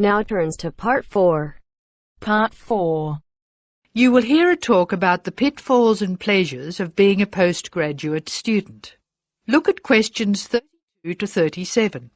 now turns to Part 4. Part 4. You will hear a talk about the pitfalls and pleasures of being a postgraduate student. Look at questions 32 to 37.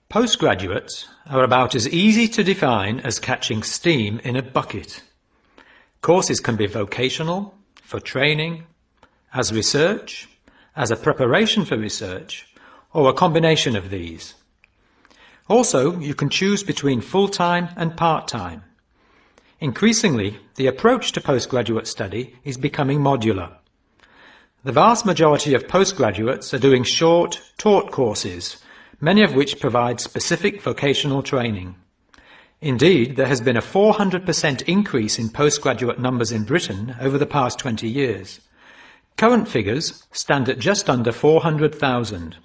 Postgraduates are about as easy to define as catching steam in a bucket. Courses can be vocational, for training, as research, as a preparation for research, or a combination of these. Also, you can choose between full-time and part-time. Increasingly, the approach to postgraduate study is becoming modular. The vast majority of postgraduates are doing short, taught courses, many of which provide specific vocational training. Indeed, there has been a 400% increase in postgraduate numbers in Britain over the past 20 years. Current figures stand at just under 400,000.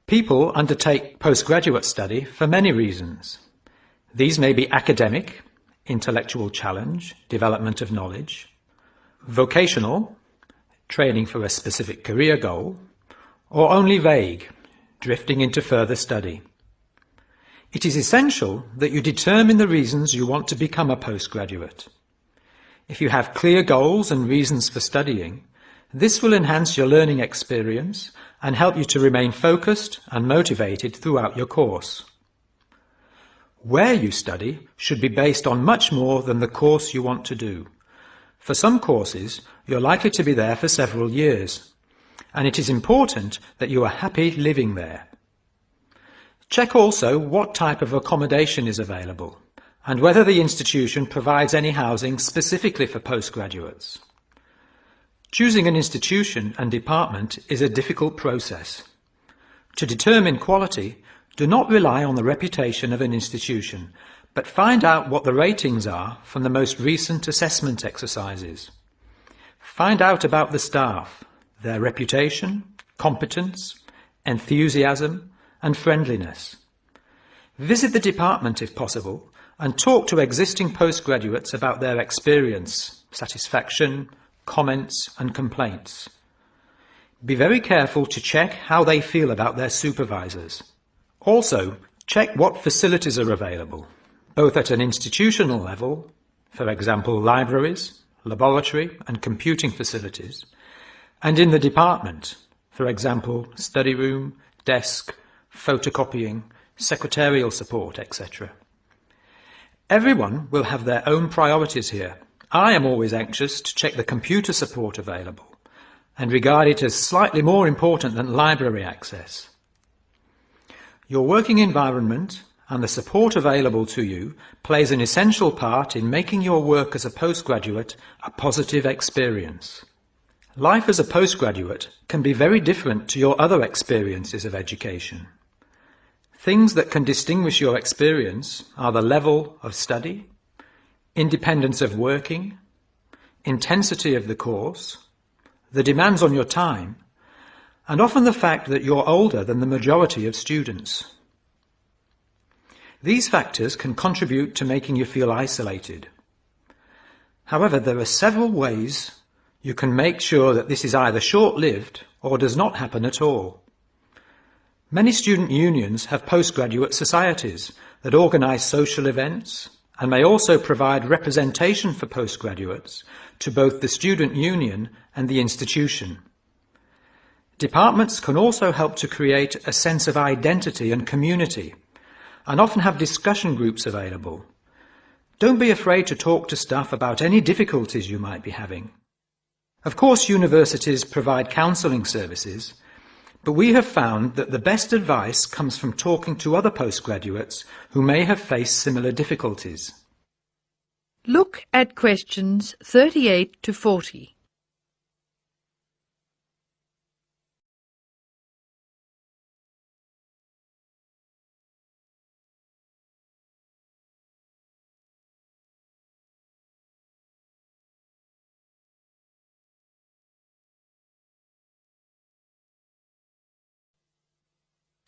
People undertake postgraduate study for many reasons. These may be academic, intellectual challenge, development of knowledge; vocational, training for a specific career goal; or only vague, drifting into further study. It is essential that you determine the reasons you want to become a postgraduate. If you have clear goals and reasons for studying, this will enhance your learning experience and help you to remain focused and motivated throughout your course. Where you study should be based on much more than the course you want to do. For some courses, you're likely to be there for several years, and it is important that you are happy living there. Check also what type of accommodation is available and whether the institution provides any housing specifically for postgraduates. Choosing an institution and department is a difficult process. To determine quality, do not rely on the reputation of an institution, but find out what the ratings are from the most recent assessment exercises. Find out about the staff, their reputation, competence, enthusiasm, and friendliness. Visit the department if possible, and talk to existing postgraduates about their experience, satisfaction, comments, and complaints. Be very careful to check how they feel about their supervisors. Also, check what facilities are available, both at an institutional level, for example libraries, laboratory and computing facilities, and in the department, for example study room, desk, photocopying, secretarial support, etc. Everyone will have their own priorities here. I am always anxious to check the computer support available and regard it as slightly more important than library access. Your working environment and the support available to you plays an essential part in making your work as a postgraduate a positive experience. Life as a postgraduate can be very different to your other experiences of education. Things that can distinguish your experience are the level of study, independence of working, intensity of the course, the demands on your time, and often the fact that you're older than the majority of students. These factors can contribute to making you feel isolated. However, there are several ways you can make sure that this is either short-lived or does not happen at all. Many student unions have postgraduate societies that organise social events and may also provide representation for postgraduates to both the student union and the institution. Departments can also help to create a sense of identity and community, and often have discussion groups available. Don't be afraid to talk to staff about any difficulties you might be having. Of course, universities provide counselling services, but we have found that the best advice comes from talking to other postgraduates who may have faced similar difficulties. Look at questions 38 to 40.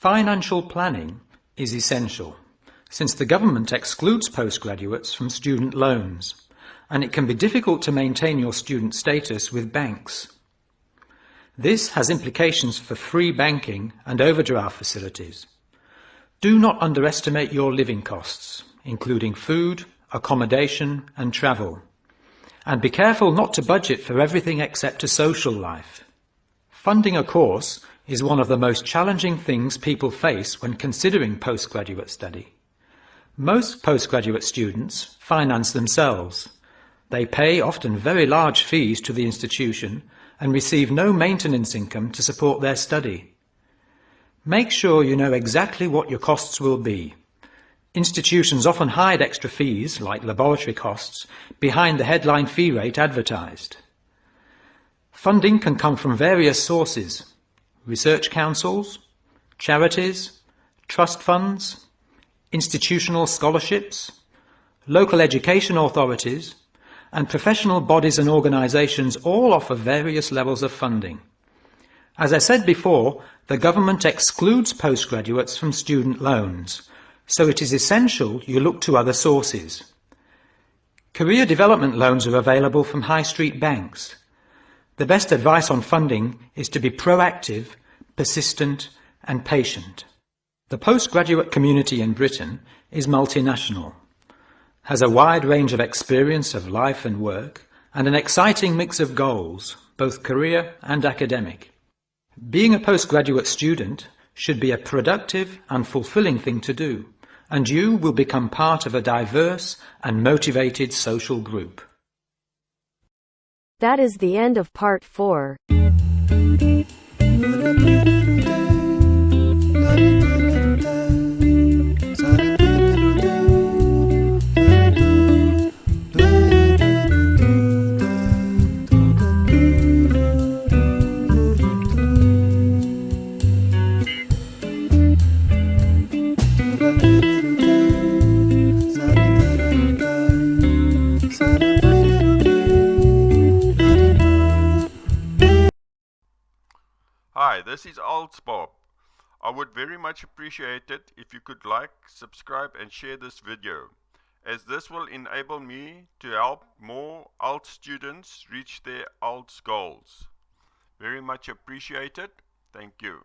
Financial planning is essential, since the government excludes postgraduates from student loans, and it can be difficult to maintain your student status with banks. This has implications for free banking and overdraft facilities. Do not underestimate your living costs, including food, accommodation and travel. And be careful not to budget for everything except a social life. Funding a course is one of the most challenging things people face when considering postgraduate study. Most postgraduate students finance themselves. They pay often very large fees to the institution and receive no maintenance income to support their study. Make sure you know exactly what your costs will be. Institutions often hide extra fees, like laboratory costs, behind the headline fee rate advertised. Funding can come from various sources: research councils, charities, trust funds, institutional scholarships, local education authorities, and professional bodies and organisations all offer various levels of funding. As I said before, the government excludes postgraduates from student loans, so it is essential you look to other sources. Career development loans are available from high street banks. The best advice on funding is to be proactive, persistent and patient. The postgraduate community in Britain is multinational, has a wide range of experience of life and work, and an exciting mix of goals, both career and academic. Being a postgraduate student should be a productive and fulfilling thing to do, and you will become part of a diverse and motivated social group. That is the end of part 4. Hi, this is IELTS Bob. I would very much appreciate it if you could like, subscribe and share this video, as this will enable me to help more IELTS students reach their IELTS goals. Very much appreciated. Thank you.